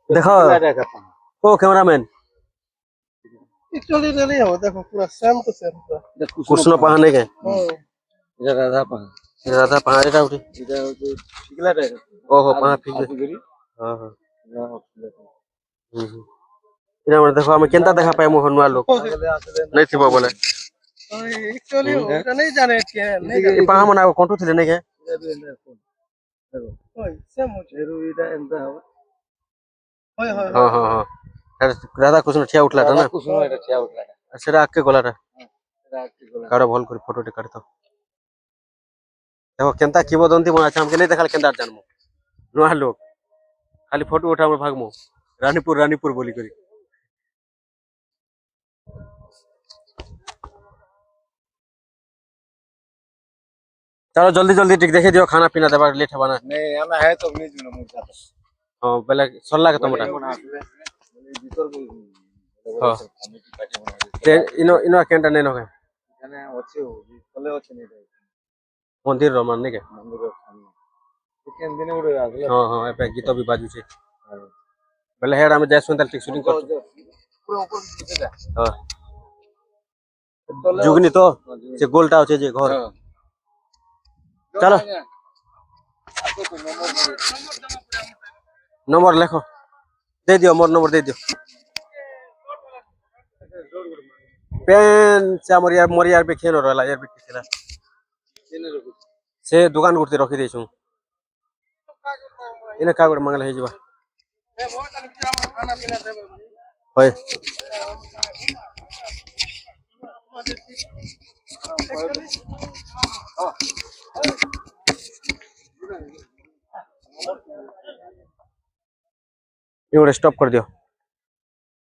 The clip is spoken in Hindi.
देखो ओ कैमरामैन एक्चुअली नहीं हो देखो पूरा सेम टू सेम पूरा कृष्ण पाहाने के এটা রাধা পাহাড় राधा पहाड़ এটা উঠি এটা হচ্ছে শিকলাটা ओहो पहाड़ फिर हां हां इना हमर देखो हम केनता देखा पाए मोहन नुआ लोग नहीं थिबो बोले एक्चुअली এটা नहीं जाने के नहीं ये पहाड़ मना कोंटू थिले नहीं के ওই সেম হচ্ছে এটা এন্ড হবে হয় হয় हां हां हां राधा कृष्ण ठिया उठला था ना কুসুম এটা ঠিয়া উঠলা সেটা আকে গলাটা এটা কি বলে কাড়ো ভল করে ফটোটি কাটতো देखो केनता किबदंती बना छै हमके नहीं देखल केनता जानमु नुआ लोग खाली फोटो उठा में भागमु रानीपुर बोली करी चलो जल्दी जल्दी टिक देखे दियो खाना पीना देबा लेट हबाना नहीं हम है तो नहीं जुना मुझा हां पहले सरला के तमटा ভিতর हां ते इनो केनता नहीं नगे এখানে আছে চলে আছে না এটা मंदिर रो मान नहीं के মন্দিরের সামনে চিকেন দিনে উড়ে আসলে हां हां ए पे गीत भी बाजू छे पहले हेड हम जय सुंदर टिक शूटिंग कर পুরো উপর দিকে যা हां जुगनी तो से गोलटा होचे जे घर चलो नंबर लिखो दे दियो मोर नंबर दे दियो पेन से मोर यार पे खेल रहला यार पे खेला से दुकान गुरते रखी देछु इने का गुड मंगल हे जीवा होय ये स्टॉप कर दियो